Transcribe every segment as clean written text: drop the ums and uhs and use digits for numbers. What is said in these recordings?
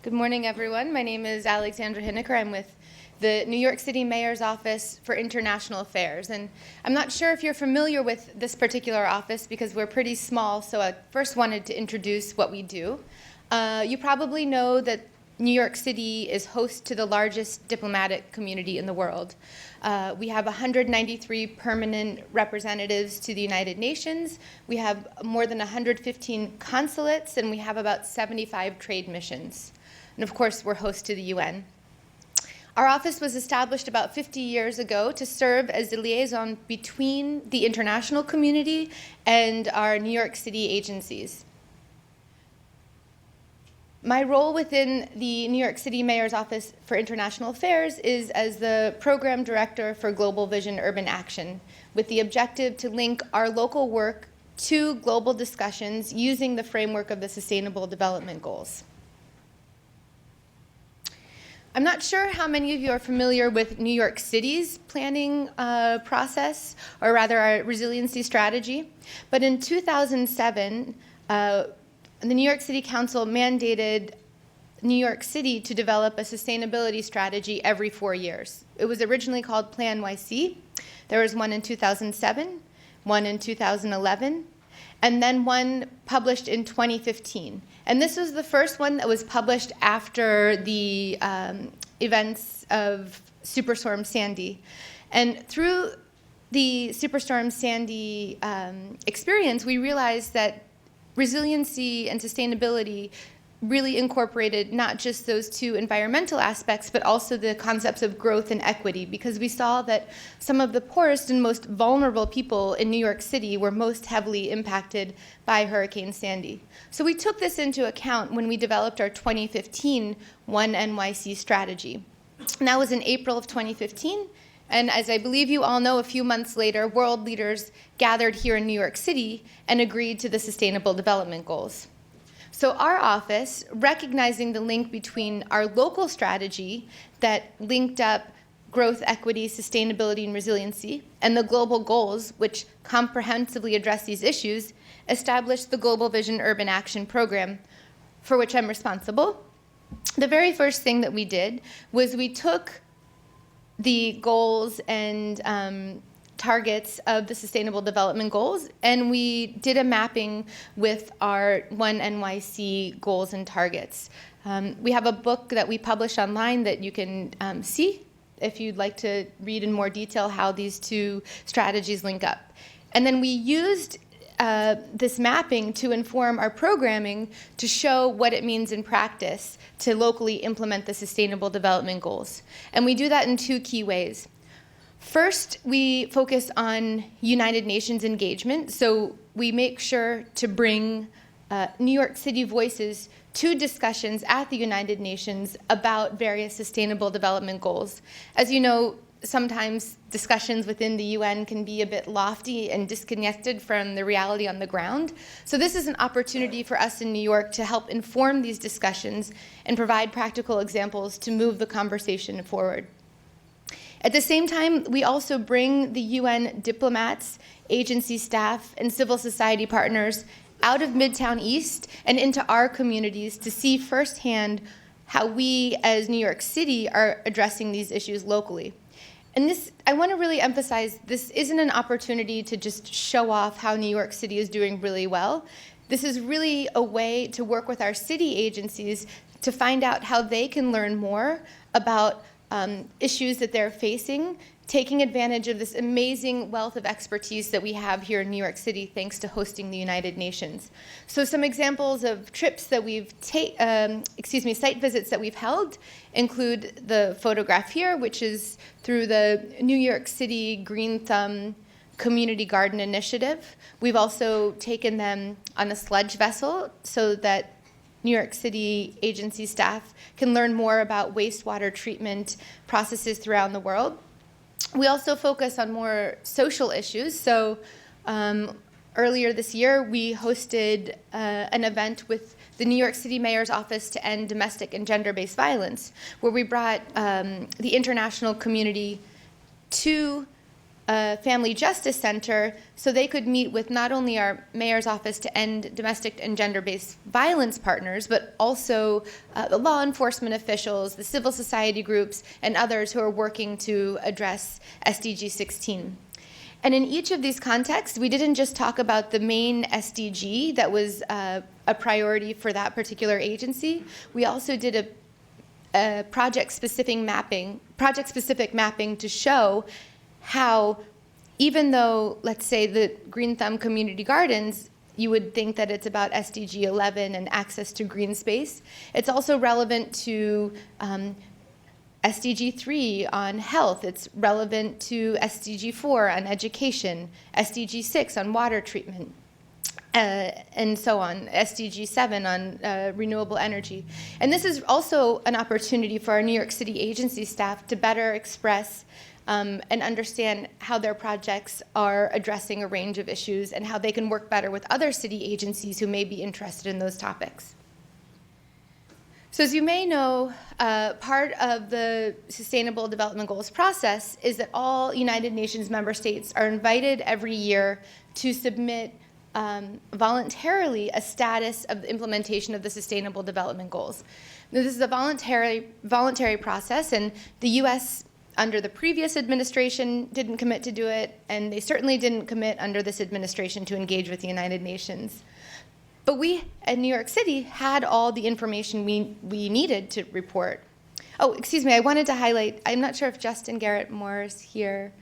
Good morning, everyone. My name is Alexandra Hiniker. I'm with the New York City Mayor's Office for International Affairs. And I'm not sure if you're familiar with this particular office because we're pretty small, so I first wanted to introduce what we do. You probably know that New York City is host to the largest diplomatic community in the world. We have 193 permanent representatives to the United Nations. We have more than 115 consulates, and we have about 75 trade missions. And of course, we're host to the UN. Our office was established about 50 years ago to serve as the liaison between the international community and our New York City agencies. My role within the New York City Mayor's Office for International Affairs is as the Program Director for Global Vision Urban Action, with the objective to link our local work to global discussions using the framework of the Sustainable Development Goals. I'm not sure how many of you are familiar with New York City's planning process, or rather our resiliency strategy, but in 2007, the New York City Council mandated New York City to develop a sustainability strategy every 4 years. It was originally called Plan YC. There was one in 2007, one in 2011, and then one published in 2015. And this was the first one that was published after the events of Superstorm Sandy. And through the Superstorm Sandy experience, we realized that resiliency and sustainability really incorporated not just those two environmental aspects, but also the concepts of growth and equity, because we saw that some of the poorest and most vulnerable people in New York City were most heavily impacted by Hurricane Sandy. So we took this into account when we developed our 2015 One NYC strategy. And that was in April of 2015. And as I believe you all know, a few months later, world leaders gathered here in New York City and agreed to the Sustainable Development Goals. So our office, recognizing the link between our local strategy that linked up growth, equity, sustainability, and resiliency, and the global goals, which comprehensively address these issues, established the Global Vision Urban Action Program, for which I'm responsible. The very first thing that we did was we took the goals and targets of the Sustainable Development Goals, and we did a mapping with our One NYC goals and targets. We have a book that we publish online that you can see if you'd like to read in more detail how these two strategies link up. And then we used this mapping to inform our programming to show what it means in practice to locally implement the Sustainable Development Goals. And we do that in two key ways. First, we focus on United Nations engagement, so we make sure to bring New York City voices to discussions at the United Nations about various sustainable development goals. As you know, sometimes discussions within the UN can be a bit lofty and disconnected from the reality on the ground. So this is an opportunity for us in New York to help inform these discussions and provide practical examples to move the conversation forward. At the same time, we also bring the UN diplomats, agency staff, and civil society partners out of Midtown East and into our communities to see firsthand how we as New York City are addressing these issues locally. And this, I want to really emphasize, this isn't an opportunity to just show off how New York City is doing really well. This is really a way to work with our city agencies to find out how they can learn more about issues that they're facing, taking advantage of this amazing wealth of expertise that we have here in New York City thanks to hosting the United Nations. So some examples of trips that we've site visits that we've held include the photograph here, which is through the New York City Green Thumb Community Garden Initiative. We've also taken them on a sludge vessel so that New York City agency staff can learn more about wastewater treatment processes throughout the world. We also focus on more social issues. So earlier this year, we hosted an event with the New York City Mayor's Office to End Domestic and Gender-Based Violence, where we brought the international community to a family justice center so they could meet with not only our mayor's office to end domestic and gender-based violence partners, but also the law enforcement officials, the civil society groups, and others who are working to address SDG 16. And in each of these contexts, we didn't just talk about the main SDG that was a priority for that particular agency. We also did a project-specific mapping to show how, even though, let's say, the Green Thumb Community Gardens, you would think that it's about SDG 11 and access to green space, it's also relevant to SDG 3 on health. It's relevant to SDG 4 on education, SDG 6 on water treatment, and so on, SDG 7 on renewable energy. And this is also an opportunity for our New York City agency staff to better express and understand how their projects are addressing a range of issues and how they can work better with other city agencies who may be interested in those topics. So as you may know, part of the Sustainable Development Goals process is that all United Nations member states are invited every year to submit voluntarily a status of the implementation of the Sustainable Development Goals. Now, this is a voluntary process, and the U.S. under the previous administration didn't commit to do it, and they certainly didn't commit under this administration to engage with the United Nations. But we, at New York City, had all the information we needed to report. Oh, excuse me, I wanted to highlight, I'm not sure if Justin Garrett Moore is here.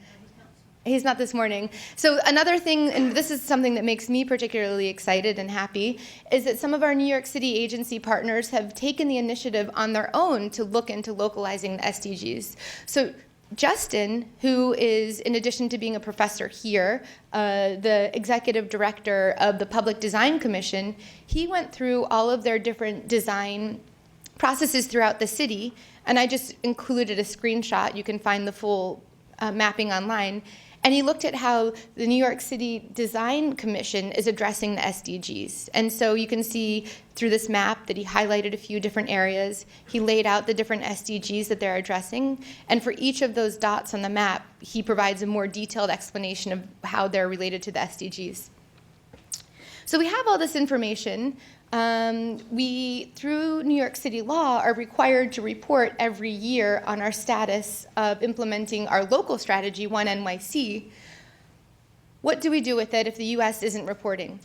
He's not this morning. So another thing, and this is something that makes me particularly excited and happy, is that some of our New York City agency partners have taken the initiative on their own to look into localizing the SDGs. So Justin, who is, in addition to being a professor here, the executive director of the Public Design Commission, he went through all of their different design processes throughout the city, and I just included a screenshot. You can find the full mapping online. And he looked at how the New York City Design Commission is addressing the SDGs. And so you can see through this map that he highlighted a few different areas. He laid out the different SDGs that they're addressing. And for each of those dots on the map, he provides a more detailed explanation of how they're related to the SDGs. So we have all this information. We, through New York City law, are required to report every year on our status of implementing our local strategy, 1NYC. What do we do with it if the U.S. isn't reporting?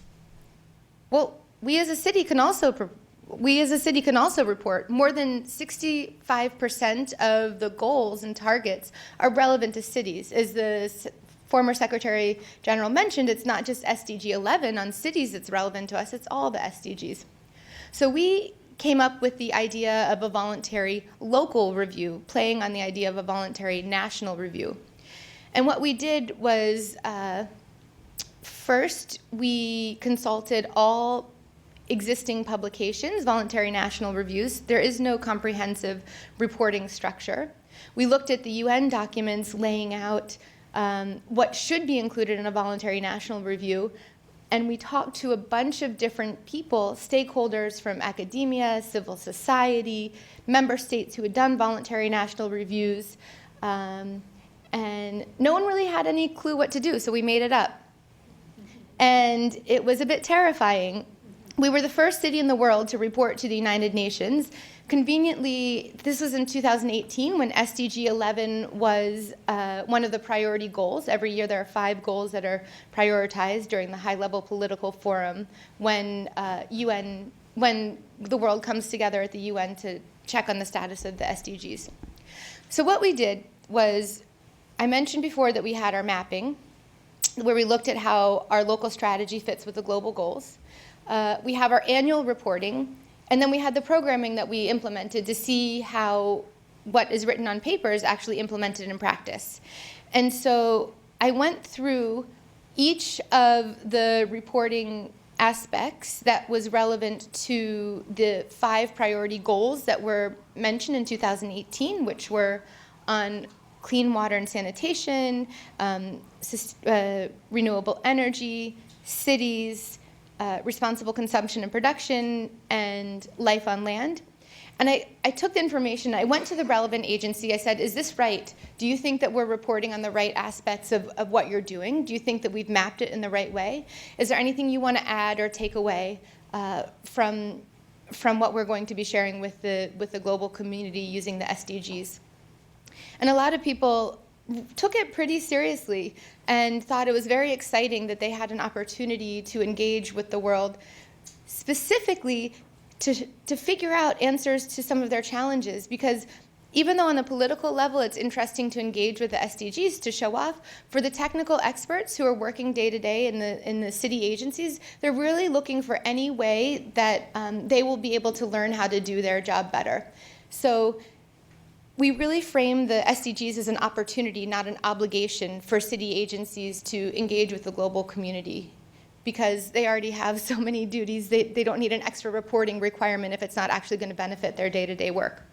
Well, we as a city can also report. More than 65% of the goals and targets are relevant to cities. As the former Secretary General mentioned, it's not just SDG 11 on cities that's relevant to us, it's all the SDGs. So we came up with the idea of a voluntary local review, playing on the idea of a voluntary national review. And what we did was, first, we consulted all existing publications, voluntary national reviews. There is no comprehensive reporting structure. We looked at the UN documents laying out what should be included in a voluntary national review, and we talked to a bunch of different people, stakeholders from academia, civil society, member states who had done voluntary national reviews, and no one really had any clue what to do, so we made it up. And it was a bit terrifying. We were the first city in the world to report to the United Nations. Conveniently, this was in 2018 when SDG 11 was one of the priority goals. Every year there are 5 goals that are prioritized during the high-level political forum when the world comes together at the UN to check on the status of the SDGs. So what we did was, I mentioned before that we had our mapping, where we looked at how our local strategy fits with the global goals. We have our annual reporting, and then we had the programming that we implemented to see how what is written on paper is actually implemented in practice. And so I went through each of the reporting aspects that was relevant to the 5 priority goals that were mentioned in 2018, which were on clean water and sanitation, renewable energy, cities, responsible consumption and production, and life on land. And I took the information, I went to the relevant agency, I said, is this right? Do you think that we're reporting on the right aspects of what you're doing? Do you think that we've mapped it in the right way? Is there anything you want to add or take away from what we're going to be sharing with the global community using the SDGs? And a lot of people took it pretty seriously and thought it was very exciting that they had an opportunity to engage with the world, specifically to figure out answers to some of their challenges. Because even though on the political level it's interesting to engage with the SDGs to show off, for the technical experts who are working day to day in the city agencies, they're really looking for any way that they will be able to learn how to do their job better. So we really frame the SDGs as an opportunity, not an obligation for city agencies to engage with the global community, because they already have so many duties. They don't need an extra reporting requirement if it's not actually going to benefit their day-to-day work.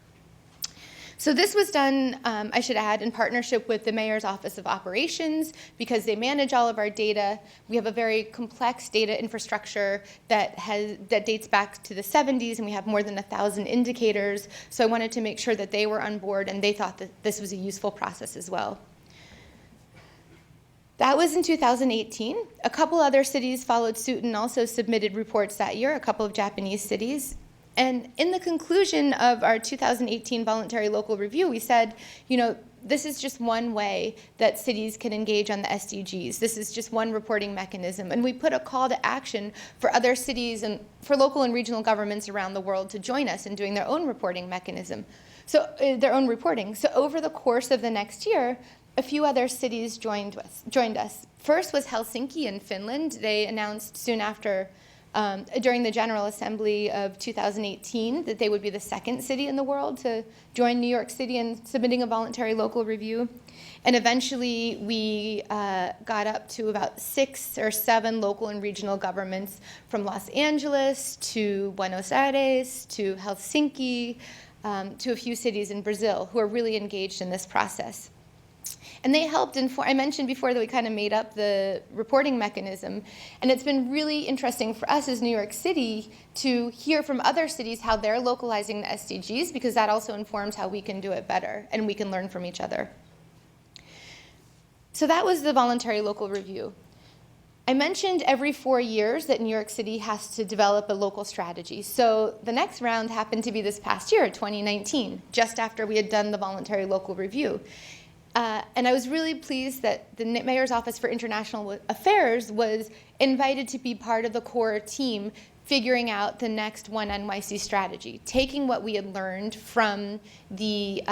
So this was done, I should add, in partnership with the Mayor's Office of Operations, because they manage all of our data. We have a very complex data infrastructure that dates back to the 70s, and we have more than 1,000 indicators. So I wanted to make sure that they were on board, and they thought that this was a useful process as well. That was in 2018. A couple other cities followed suit and also submitted reports that year, a couple of Japanese cities. And in the conclusion of our 2018 Voluntary Local Review, we said, this is just one way that cities can engage on the SDGs. This is just one reporting mechanism. And we put a call to action for other cities and for local and regional governments around the world to join us in doing their own reporting mechanism. So their own reporting. So over the course of the next year, a few other cities joined us. First was Helsinki in Finland. They announced soon after, during the General Assembly of 2018, that they would be the second city in the world to join New York City in submitting a voluntary local review. And eventually we got up to about 6 or 7 local and regional governments, from Los Angeles to Buenos Aires to Helsinki to a few cities in Brazil who are really engaged in this process. And they helped inform. I mentioned before that we kind of made up the reporting mechanism. And it's been really interesting for us as New York City to hear from other cities how they're localizing the SDGs, because that also informs how we can do it better and we can learn from each other. So that was the voluntary local review. I mentioned every 4 years that New York City has to develop a local strategy. So the next round happened to be this past year, 2019, just after we had done the voluntary local review. And I was really pleased that the Mayor's Office for International Affairs was invited to be part of the core team figuring out the next One NYC strategy, taking what we had learned from the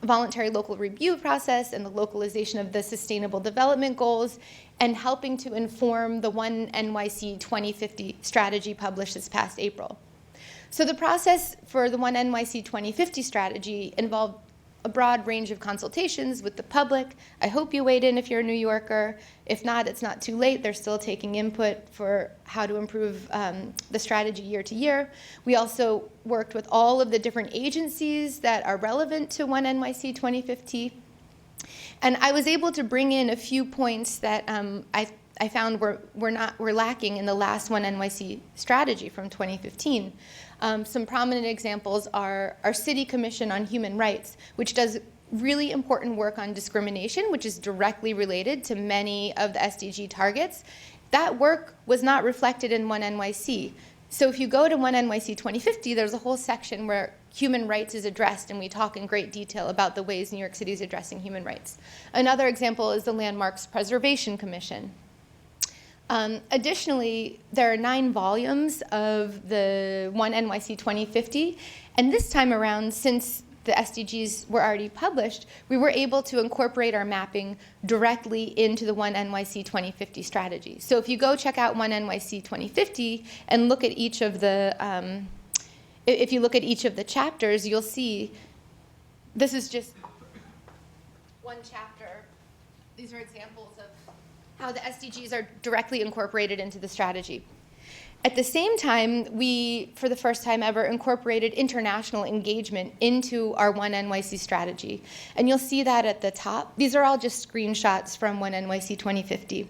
voluntary local review process and the localization of the Sustainable Development Goals, and helping to inform the One NYC 2050 strategy published this past April. So the process for the One NYC 2050 strategy involved a broad range of consultations with the public. I hope you weighed in if you're a New Yorker. If not, it's not too late. They're still taking input for how to improve the strategy year to year. We also worked with all of the different agencies that are relevant to One NYC 2050. And I was able to bring in a few points that I found were lacking in the last One NYC strategy from 2015. Some prominent examples are our City Commission on Human Rights, which does really important work on discrimination, which is directly related to many of the SDG targets. That work was not reflected in One NYC. So if you go to One NYC 2050, there's a whole section where human rights is addressed, and we talk in great detail about the ways New York City is addressing human rights. Another example is the Landmarks Preservation Commission. Additionally, there are 9 volumes of the One NYC 2050, and this time around, since the SDGs were already published, we were able to incorporate our mapping directly into the One NYC 2050 strategy. So if you go check out One NYC 2050 and look at each of the, if you look at each of the chapters, you'll see this is just one chapter. These are examples of how the SDGs are directly incorporated into the strategy. At the same time, we, for the first time ever, incorporated international engagement into our One NYC strategy. And you'll see that at the top. These are all just screenshots from One NYC 2050.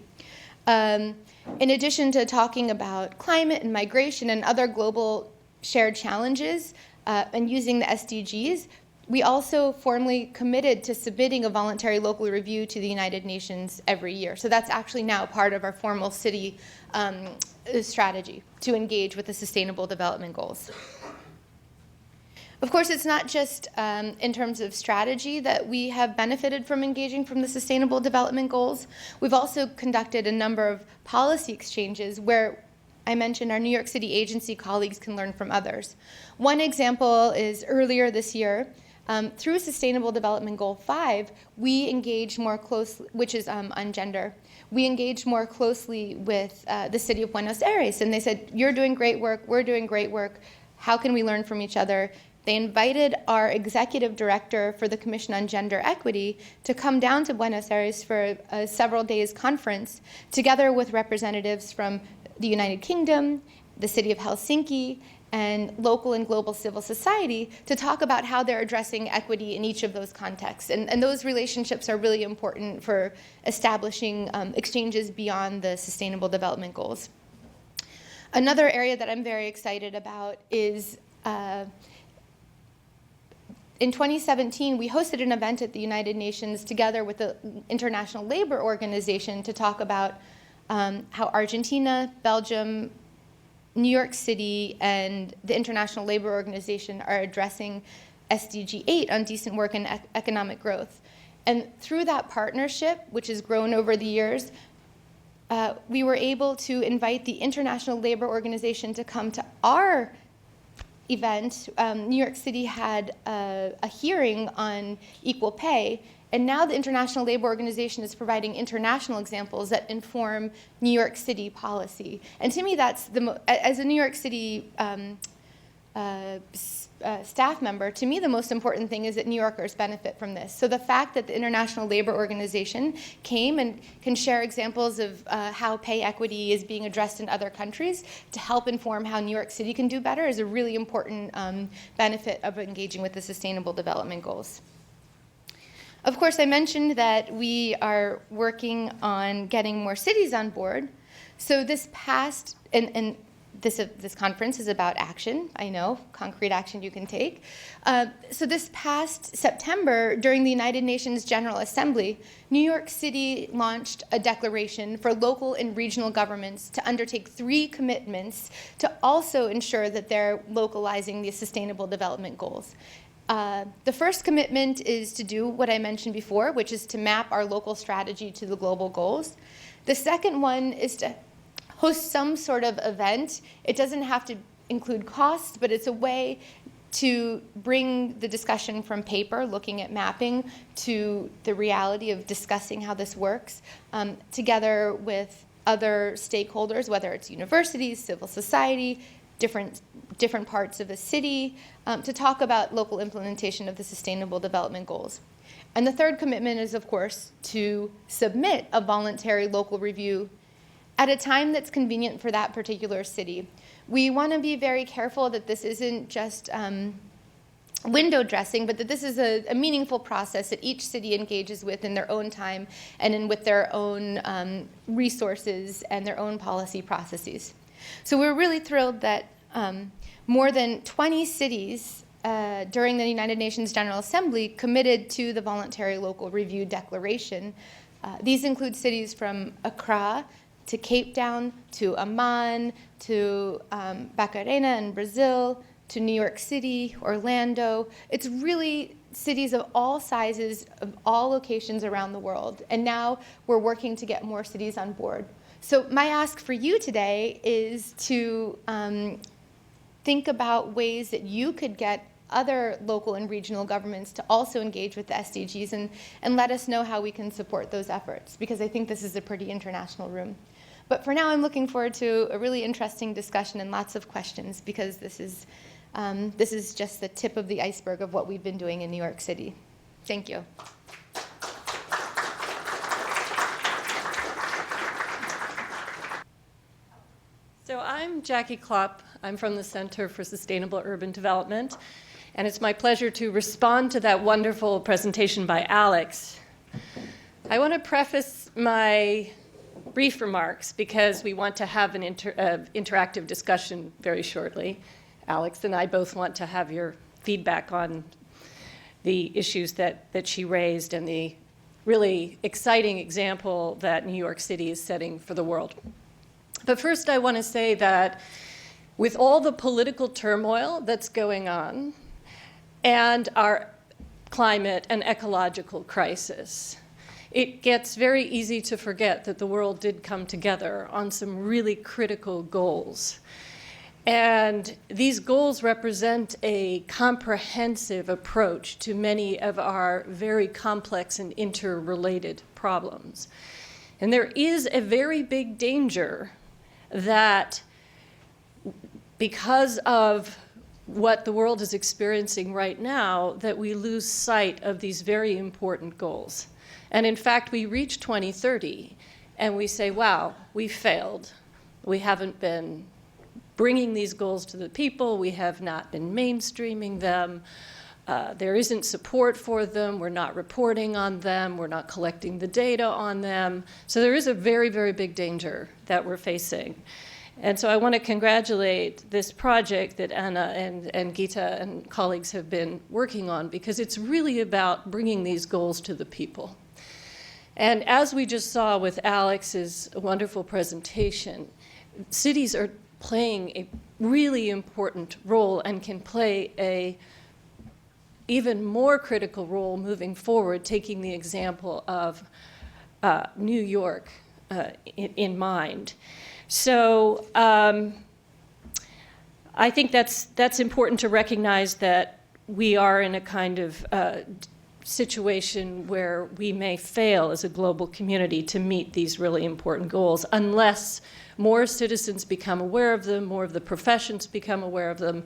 In addition to talking about climate and migration and other global shared challenges, and using the SDGs, we also formally committed to submitting a voluntary local review to the United Nations every year. So that's actually now part of our formal city strategy to engage with the Sustainable Development Goals. Of course, it's not just in terms of strategy that we have benefited from engaging from the Sustainable Development Goals. We've also conducted a number of policy exchanges where I mentioned our New York City agency colleagues can learn from others. One example is earlier this year, through Sustainable Development Goal 5, we engaged more closely, which is on gender. We engaged more closely with the city of Buenos Aires, and they said, you're doing great work, we're doing great work, how can we learn from each other? They invited our executive director for the Commission on Gender Equity to come down to Buenos Aires for a several days conference, together with representatives from the United Kingdom, the city of Helsinki, and local and global civil society to talk about how they're addressing equity in each of those contexts. And those relationships are really important for establishing exchanges beyond the Sustainable Development Goals. Another area that I'm very excited about is in 2017, we hosted an event at the United Nations together with the International Labor Organization to talk about how Argentina, Belgium, New York City, and the International Labor Organization are addressing SDG 8 on decent work and economic growth. And through that partnership, which has grown over the years, we were able to invite the International Labor Organization to come to our event. New York City had a hearing on equal pay, and now the International Labor Organization is providing international examples that inform New York City policy. And to me, that's as a New York City staff member, to me the most important thing is that New Yorkers benefit from this. So the fact that the International Labor Organization came and can share examples of how pay equity is being addressed in other countries to help inform how New York City can do better is a really important benefit of engaging with the Sustainable Development Goals. Of course, I mentioned that we are working on getting more cities on board. So this past, and this conference is about action, I know, concrete action you can take. So this past September, during the United Nations General Assembly, New York City launched a declaration for local and regional governments to undertake 3 commitments to also ensure that they're localizing the Sustainable Development Goals. The first commitment is to do what I mentioned before, which is to map our local strategy to the global goals. The second one is to host some sort of event. It doesn't have to include cost, but it's a way to bring the discussion from paper, looking at mapping, to the reality of discussing how this works, together with other stakeholders, whether it's universities, civil society, different parts of a city, to talk about local implementation of the Sustainable Development Goals. And the third commitment is, of course, to submit a voluntary local review at a time that's convenient for that particular city. We want to be very careful that this isn't just window dressing, but that this is a meaningful process that each city engages with in their own time and with their own resources and their own policy processes. So we're really thrilled that more than 20 cities during the United Nations General Assembly committed to the Voluntary Local Review Declaration. These include cities from Accra to Cape Town, to Amman, to Barcarena in Brazil, to New York City, Orlando. It's really cities of all sizes, of all locations around the world. And now we're working to get more cities on board. So my ask for you today is to think about ways that you could get other local and regional governments to also engage with the SDGs and let us know how we can support those efforts, because I think this is a pretty international room. But for now, I'm looking forward to a really interesting discussion and lots of questions, because this is just the tip of the iceberg of what we've been doing in New York City. Thank you. So I'm Jackie Klopp. I'm from the Center for Sustainable Urban Development, and it's my pleasure to respond to that wonderful presentation by Alex. I want to preface my brief remarks because we want to have an interactive discussion very shortly. Alex and I both want to have your feedback on the issues that she raised and the really exciting example that New York City is setting for the world. But first, I want to say that with all the political turmoil that's going on and our climate and ecological crisis, it gets very easy to forget that the world did come together on some really critical goals. And these goals represent a comprehensive approach to many of our very complex and interrelated problems. And there is a very big danger that because of what the world is experiencing right now, that we lose sight of these very important goals. And in fact, we reach 2030 and we say, wow, we failed. We haven't been bringing these goals to the people. We have not been mainstreaming them. There isn't support for them. We're not reporting on them. We're not collecting the data on them. So there is a very, very big danger that we're facing. And so I want to congratulate this project that Anna and Gita and colleagues have been working on, because it's really about bringing these goals to the people. And as we just saw with Alex's wonderful presentation, cities are playing a really important role and can play a even more critical role moving forward, taking the example of New York in mind. So I think that's important to recognize, that we are in a kind of situation where we may fail as a global community to meet these really important goals unless more citizens become aware of them, more of the professions become aware of them,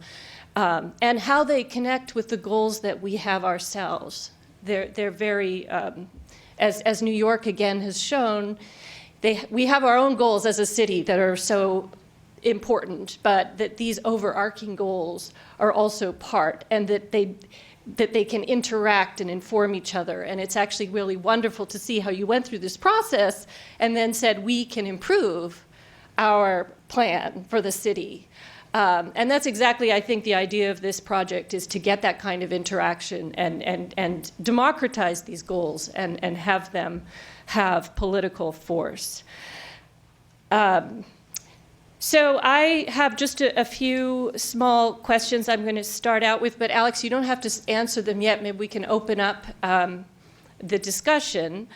and how they connect with the goals that we have ourselves. They're very, as New York again has shown, we have our own goals as a city that are so important, but that these overarching goals are also part, and that they can interact and inform each other. And it's actually really wonderful to see how you went through this process and then said, we can improve our plan for the city. And that's exactly, I think, the idea of this project, is to get that kind of interaction and democratize these goals and have them have political force. So I have just a few small questions I'm going to start out with, but Alex, you don't have to answer them yet. Maybe we can open up the discussion.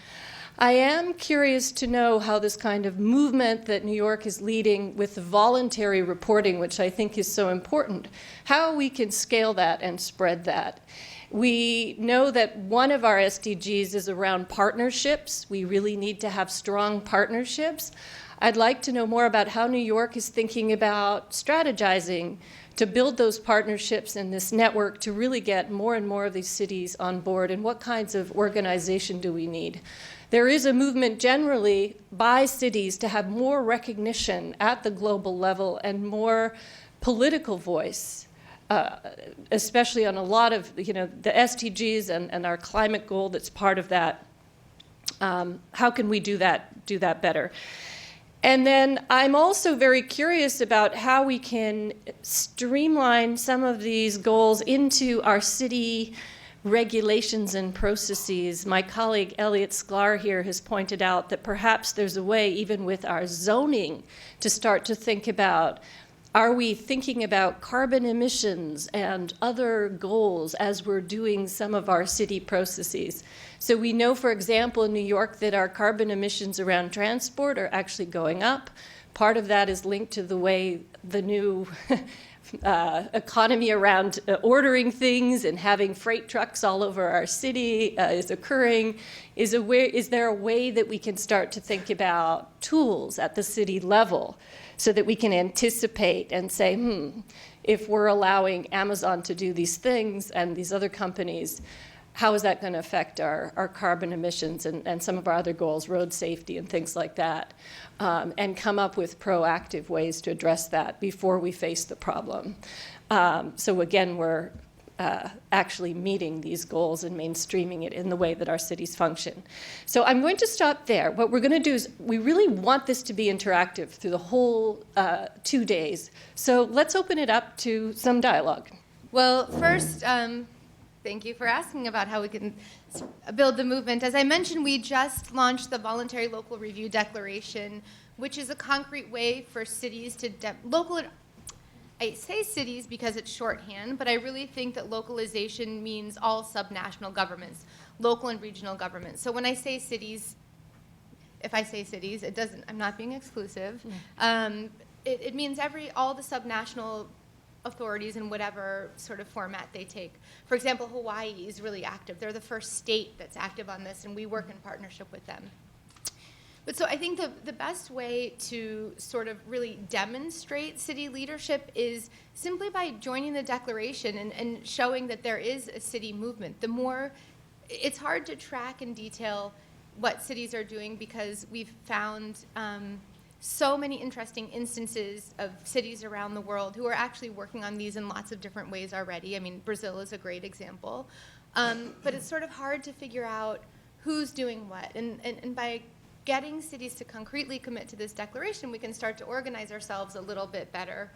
I am curious to know how this kind of movement that New York is leading with the voluntary reporting, which I think is so important, how we can scale that and spread that. We know that one of our SDGs is around partnerships. We really need to have strong partnerships. I'd like to know more about how New York is thinking about strategizing to build those partnerships and this network to really get more and more of these cities on board, and what kinds of organization do we need. There is a movement generally by cities to have more recognition at the global level and more political voice, especially on a lot of the SDGs and our climate goal that's part of that. How can we do that better? And then I'm also very curious about how we can streamline some of these goals into our city regulations and processes. My colleague Elliot Sklar here has pointed out that perhaps there's a way, even with our zoning, to start to think about, are we thinking about carbon emissions and other goals as we're doing some of our city processes? So we know, for example, in New York, that our carbon emissions around transport are actually going up. Part of that is linked to the way the new economy around ordering things and having freight trucks all over our city is occurring. Is there a way that we can start to think about tools at the city level so that we can anticipate and say, if we're allowing Amazon to do these things and these other companies, how is that going to affect our carbon emissions and some of our other goals, road safety and things like that, and come up with proactive ways to address that before we face the problem. So again, we're actually meeting these goals and mainstreaming it in the way that our cities function. So I'm going to stop there. What we're going to do is we really want this to be interactive through the whole 2 days. So let's open it up to some dialogue. Well, first, thank you for asking about how we can build the movement. As I mentioned, we just launched the Voluntary Local Review Declaration, which is a concrete way for cities to I say cities because it's shorthand, but I really think that localization means all subnational governments, local and regional governments. So when I say cities, if I say cities, it doesn't, I'm not being exclusive. It means all the subnational authorities in whatever sort of format they take. For example, Hawaii is really active. They're the first state that's active on this, and we work in partnership with them. But so I think the best way to sort of really demonstrate city leadership is simply by joining the declaration and showing that there is a city movement. It's hard to track in detail what cities are doing because we've found so many interesting instances of cities around the world who are actually working on these in lots of different ways already. I mean, Brazil is a great example. But it's sort of hard to figure out who's doing what. And by getting cities to concretely commit to this declaration, we can start to organize ourselves a little bit better.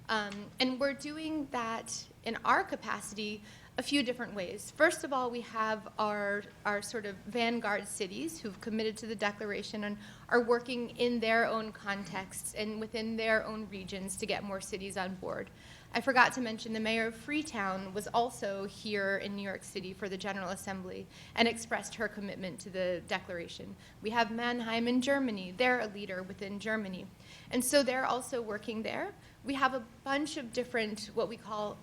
And we're doing that in our capacity a few different ways. First of all, we have our sort of vanguard cities who've committed to the declaration and are working in their own contexts and within their own regions to get more cities on board. I forgot to mention the mayor of Freetown was also here in New York City for the General Assembly and expressed her commitment to the declaration. We have Mannheim in Germany. They're a leader within Germany. And so they're also working there. We have a bunch of different, what we call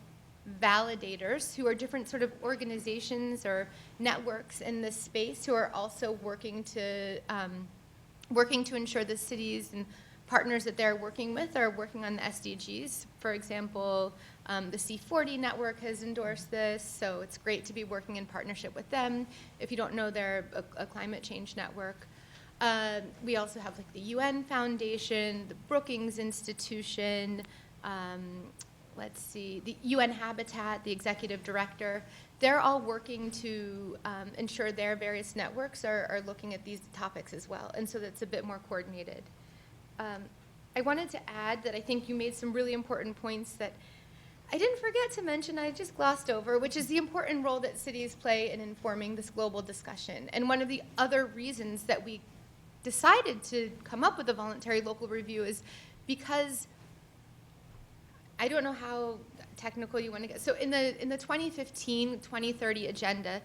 validators, who are different sort of organizations or networks in this space who are also working to ensure the cities and partners that they're working with are working on the SDGs. For example, the C40 network has endorsed this, so it's great to be working in partnership with them. If you don't know, they're a climate change network. We also have like the UN Foundation, the Brookings Institution, the UN Habitat, the executive director. They're all working to ensure their various networks are looking at these topics as well, and so that's a bit more coordinated. I wanted to add that I think you made some really important points that I didn't forget to mention, I just glossed over, which is the important role that cities play in informing this global discussion. And one of the other reasons that we decided to come up with a voluntary local review is because I don't know how technical you want to get. So in the 2015-2030 agenda,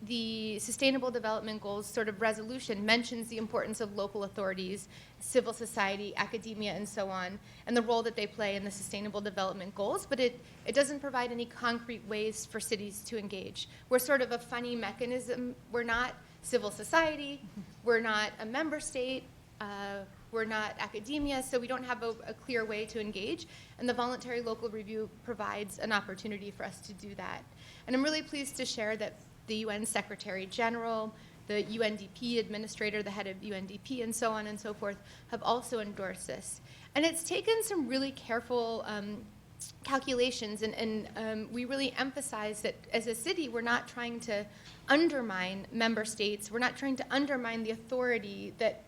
the Sustainable Development Goals sort of resolution mentions the importance of local authorities, civil society, academia, and so on, and the role that they play in the Sustainable Development Goals, but it doesn't provide any concrete ways for cities to engage. We're sort of a funny mechanism. We're not civil society, we're not a member state, we're not academia, so we don't have a clear way to engage, and the Voluntary Local Review provides an opportunity for us to do that. And I'm really pleased to share that the UN Secretary General, the UNDP administrator, the head of UNDP, and so on and so forth, have also endorsed this. And it's taken some really careful calculations, and we really emphasize that as a city, we're not trying to undermine member states. We're not trying to undermine the authority that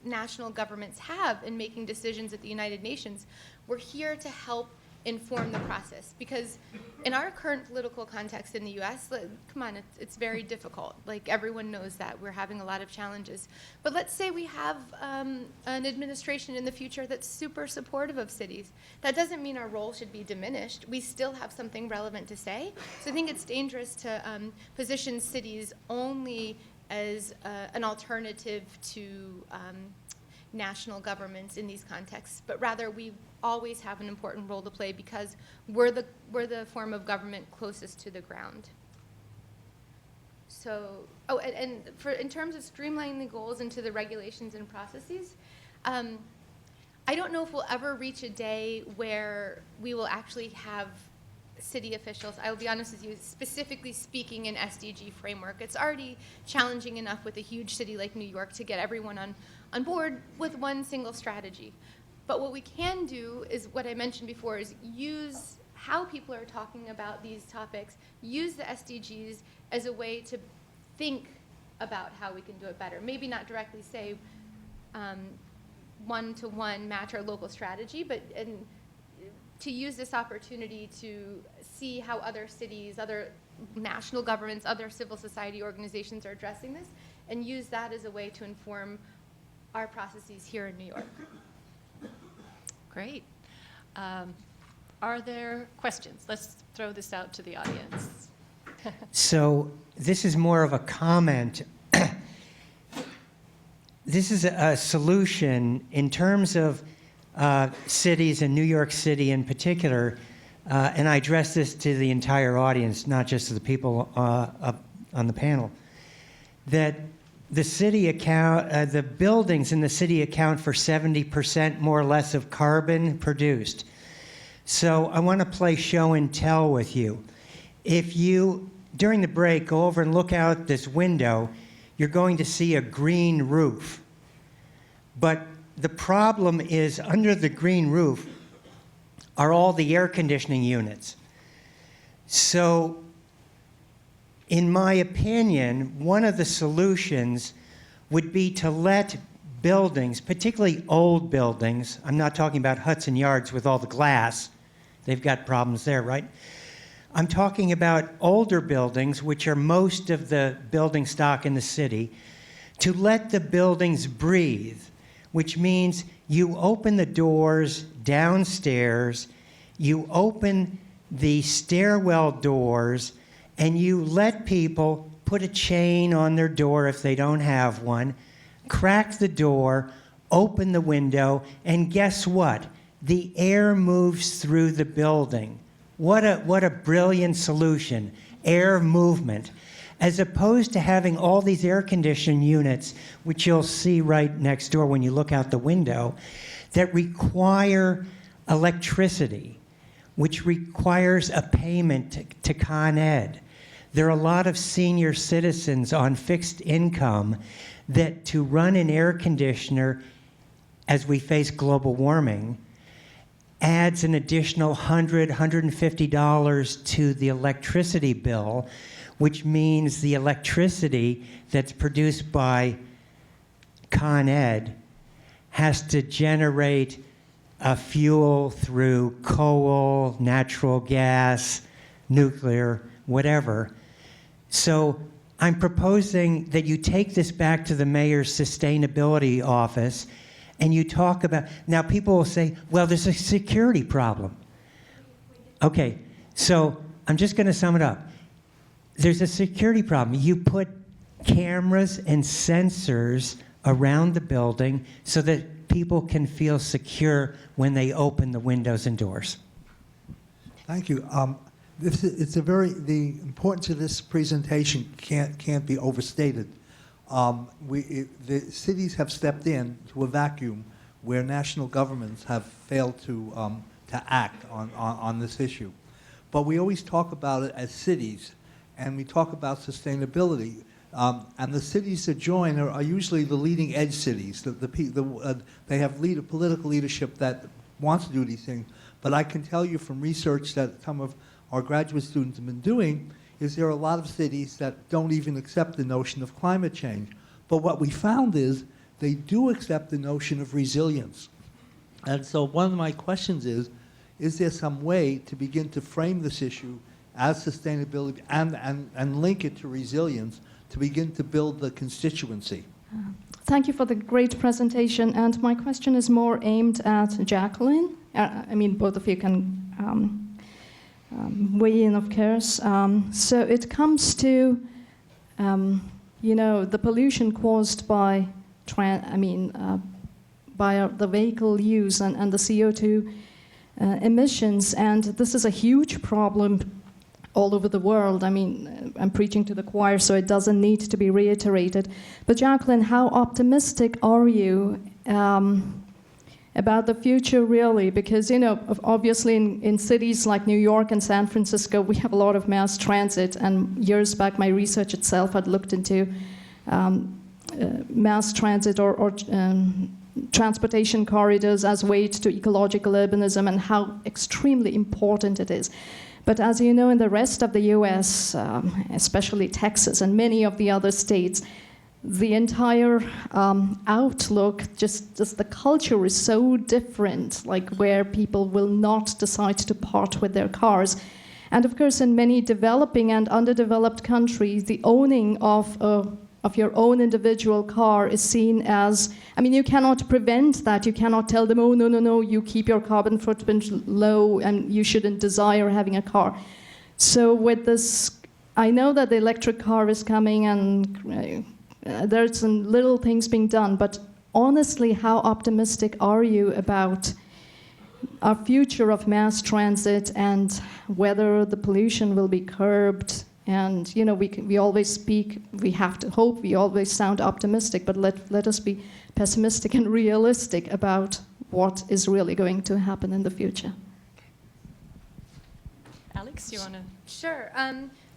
national governments have in making decisions at the United Nations. We're here to help inform the process, because in our current political context in the US, come on, it's very difficult. Like, everyone knows that. We're having a lot of challenges. But let's say we have an administration in the future that's super supportive of cities. That doesn't mean our role should be diminished. We still have something relevant to say. So I think it's dangerous to position cities only as an alternative to national governments in these contexts, but rather we always have an important role to play because we're the form of government closest to the ground. So, in terms of streamlining the goals into the regulations and processes, I don't know if we'll ever reach a day where we will actually have city officials, I will be honest with you, specifically speaking in SDG framework. It's already challenging enough with a huge city like New York to get everyone on board with one single strategy. But what we can do is what I mentioned before, is use how people are talking about these topics, use the SDGs as a way to think about how we can do it better. Maybe not directly say one-to-one match our local strategy, but to use this opportunity to see how other cities, other national governments, other civil society organizations are addressing this, and use that as a way to inform our processes here in New York. Great. Are there questions? Let's throw this out to the audience. So this is more of a comment. This is a solution in terms of cities, and New York City in particular, and I address this to the entire audience, not just to the people up on the panel, that the city the buildings in the city account for 70% more or less of carbon produced. So I want to play show and tell with you. If you, during the break, go over and look out this window, you're going to see a green roof. But the problem is under the green roof are all the air conditioning units. So in my opinion, one of the solutions would be to let buildings, particularly old buildings, I'm not talking about Hudson Yards with all the glass, they've got problems there, right? I'm talking about older buildings, which are most of the building stock in the city, to let the buildings breathe, which means you open the doors downstairs, you open the stairwell doors, and you let people put a chain on their door if they don't have one, crack the door, open the window, and guess what? The air moves through the building. What a brilliant solution, air movement. As opposed to having all these air conditioning units, which you'll see right next door when you look out the window, that require electricity, which requires a payment to Con Ed. There are a lot of senior citizens on fixed income that to run an air conditioner as we face global warming adds an additional $100, $150 to the electricity bill, which means the electricity that's produced by Con Ed has to generate a fuel through coal, natural gas, nuclear, whatever. So I'm proposing that you take this back to the mayor's sustainability office and you talk about, now people will say, well, there's a security problem. Okay, so I'm just going to sum it up. There's a security problem. You put cameras and sensors around the building so that people can feel secure when they open the windows and doors. Thank you. The importance of this presentation can't be overstated. The cities have stepped in to a vacuum where national governments have failed to act on this issue. But we always talk about it as cities, and we talk about sustainability. And the cities that join are usually the leading edge cities. They have political leadership that wants to do these things. But I can tell you from research that some of our graduate students have been doing is there are a lot of cities that don't even accept the notion of climate change. But what we found is they do accept the notion of resilience. And so one of my questions is there some way to begin to frame this issue as sustainability and link it to resilience to begin to build the constituency? Thank you for the great presentation. And my question is more aimed at Jacqueline. I mean, both of you can weigh in, of course. So it comes to, the pollution caused by, by the vehicle use and the CO2 emissions. And this is a huge problem all over the world. I mean, I'm preaching to the choir, so it doesn't need to be reiterated. But Jacqueline, how optimistic are you about the future, really? Because, obviously in cities like New York and San Francisco, we have a lot of mass transit. And years back, my research itself had looked into mass transit or transportation corridors as ways to ecological urbanism and how extremely important it is. But as you know, in the rest of the US, especially Texas and many of the other states, the entire outlook, just the culture is so different, like where people will not decide to part with their cars. And of course, in many developing and underdeveloped countries, the owning of your own individual car is seen as, I mean, you cannot prevent that. You cannot tell them, oh, no, you keep your carbon footprint low and you shouldn't desire having a car. So with this, I know that the electric car is coming and there's some little things being done, but honestly, how optimistic are you about our future of mass transit and whether the pollution will be curbed? And you know, we always speak, we have to hope, we always sound optimistic, but let us be pessimistic and realistic about what is really going to happen in the future. Alex, you want to? Sure.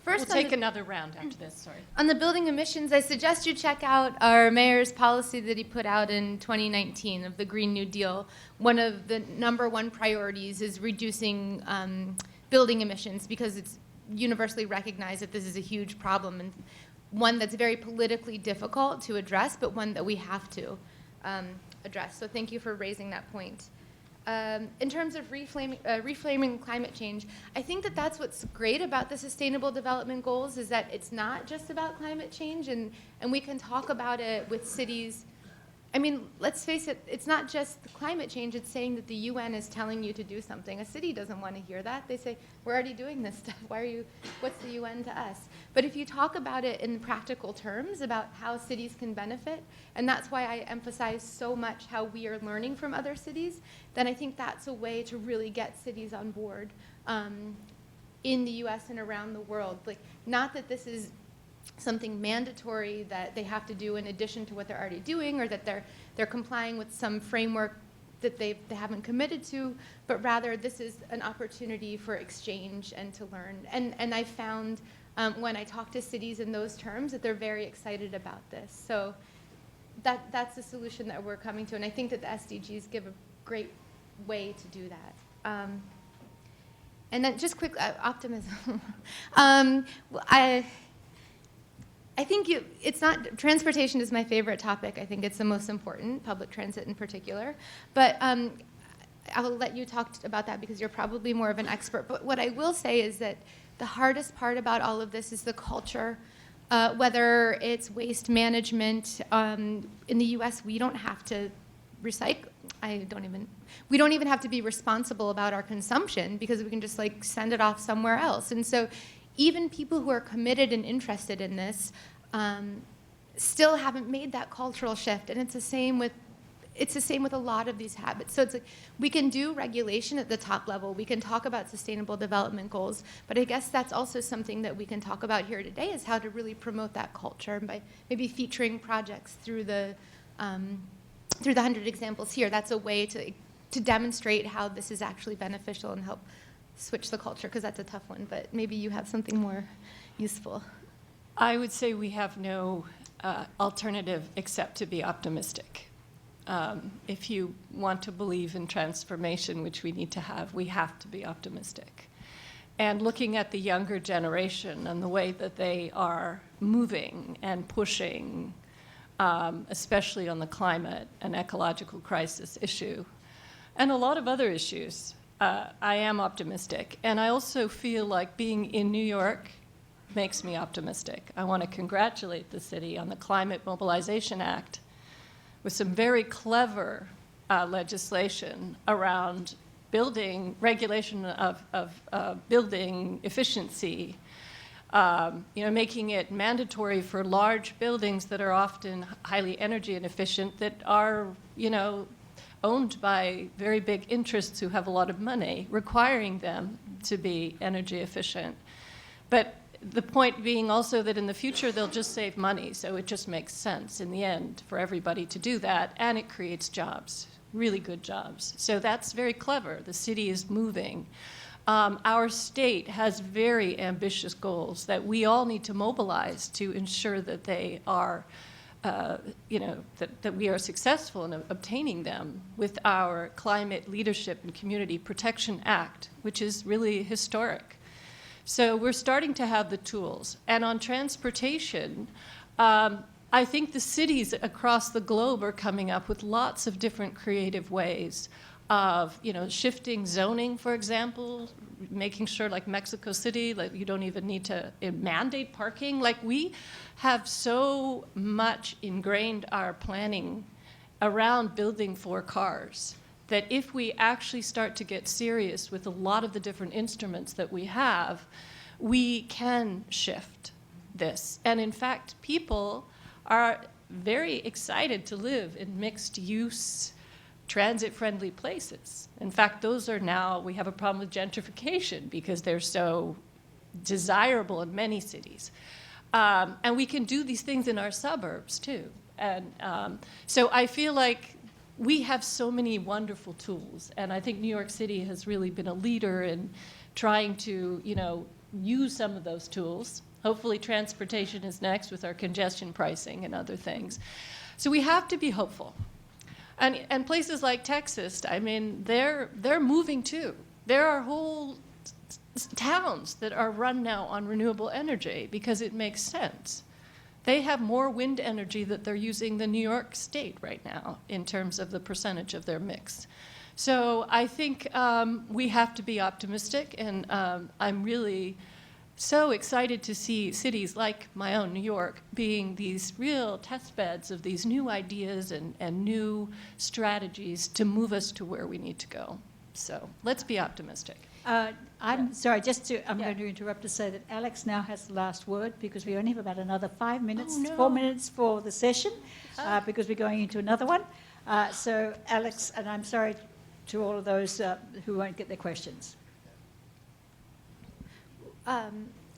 We'll take another round after this, sorry. On the building emissions, I suggest you check out our mayor's policy that he put out in 2019 of the Green New Deal. One of the #1 priorities is reducing building emissions because it's universally recognized that this is a huge problem and one that's very politically difficult to address, but one that we have to address. So thank you for raising that point. In terms of reframing climate change, I think that that's what's great about the Sustainable Development Goals is that it's not just about climate change, and we can talk about it with cities. I mean, let's face it, it's not just the climate change, it's saying that the UN is telling you to do something. A city doesn't want to hear that. They say, we're already doing this stuff. What's the UN to us? But if you talk about it in practical terms about how cities can benefit, and that's why I emphasize so much how we are learning from other cities, then I think that's a way to really get cities on board in the US and around the world. Like, not that this is something mandatory that they have to do in addition to what they're already doing, or that they're complying with some framework that they haven't committed to, but rather this is an opportunity for exchange and to learn. And I found when I talk to cities in those terms that they're very excited about this. So that's the solution that we're coming to, and I think that the SDGs give a great way to do that. And then just quick optimism. I think it's not, transportation is my favorite topic. I think it's the most important, public transit in particular. But I'll let you talk about that because you're probably more of an expert. But what I will say is that the hardest part about all of this is the culture, whether it's waste management. In the US, we don't have to recycle. We don't even have to be responsible about our consumption because we can just like send it off somewhere else. And so even people who are committed and interested in this still haven't made that cultural shift, and it's the same with a lot of these habits. So it's like we can do regulation at the top level. We can talk about sustainable development goals, but I guess that's also something that we can talk about here today is how to really promote that culture by maybe featuring projects through the 100 examples here. That's a way to demonstrate how this is actually beneficial and help switch the culture, because that's a tough one, but maybe you have something more useful. I would say we have no alternative except to be optimistic. If you want to believe in transformation, which we need to have, we have to be optimistic. And looking at the younger generation and the way that they are moving and pushing, especially on the climate and ecological crisis issue, and a lot of other issues, I am optimistic. And I also feel like being in New York makes me optimistic. I want to congratulate the city on the Climate Mobilization Act with some very clever legislation around building, regulation of building efficiency, making it mandatory for large buildings that are often highly energy inefficient that are, owned by very big interests who have a lot of money, requiring them to be energy efficient. But the point being also that in the future they'll just save money, so it just makes sense in the end for everybody to do that, and it creates jobs, really good jobs. So that's very clever. The city is moving. Our state has very ambitious goals that we all need to mobilize to ensure that they are that we are successful in obtaining them with our Climate Leadership and Community Protection Act, which is really historic. So we're starting to have the tools. And on transportation, I think the cities across the globe are coming up with lots of different creative ways of, shifting zoning, for example, making sure, like Mexico City, like you don't even need to mandate parking. Like, we have so much ingrained our planning around building for cars that if we actually start to get serious with a lot of the different instruments that we have, we can shift this. And in fact, people are very excited to live in mixed-use, transit-friendly places. In fact, those are now, we have a problem with gentrification because they're so desirable in many cities. And we can do these things in our suburbs, too. And so I feel like we have so many wonderful tools. And I think New York City has really been a leader in trying to, use some of those tools. Hopefully transportation is next with our congestion pricing and other things. So we have to be hopeful. And places like Texas, I mean, they're moving too. There are whole towns that are run now on renewable energy because it makes sense. They have more wind energy that they're using than New York State right now in terms of the percentage of their mix. So I think we have to be optimistic, and I'm really so excited to see cities like my own, New York, being these real test beds of these new ideas and new strategies to move us to where we need to go. So let's be optimistic. I'm sorry, I'm going to interrupt to say that Alex now has the last word because we only have about another 5 minutes, 4 minutes for the session because we're going into another one. So Alex, and I'm sorry to all of those who won't get their questions.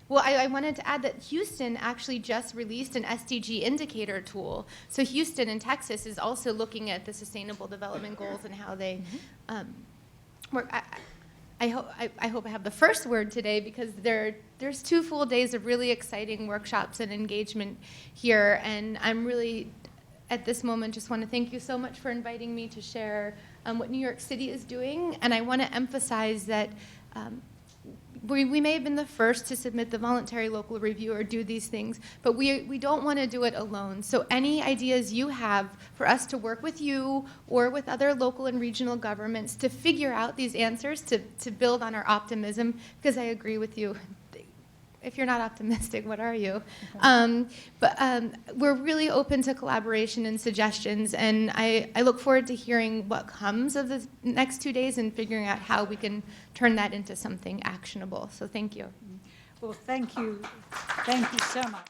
Well, I wanted to add that Houston actually just released an SDG indicator tool. So Houston in Texas is also looking at the Sustainable Development Goals and how they work. I hope I have the first word today because there's 2 full days of really exciting workshops and engagement here, and I'm really, at this moment, just want to thank you so much for inviting me to share what New York City is doing, and I want to emphasize that we may have been the first to submit the voluntary local review or do these things, but we don't want to do it alone. So any ideas you have for us to work with you or with other local and regional governments to figure out these answers, to build on our optimism, because I agree with you. If you're not optimistic, what are you? But we're really open to collaboration and suggestions, and I look forward to hearing what comes of the next 2 days and figuring out how we can turn that into something actionable. So thank you. Well, thank you. Thank you so much.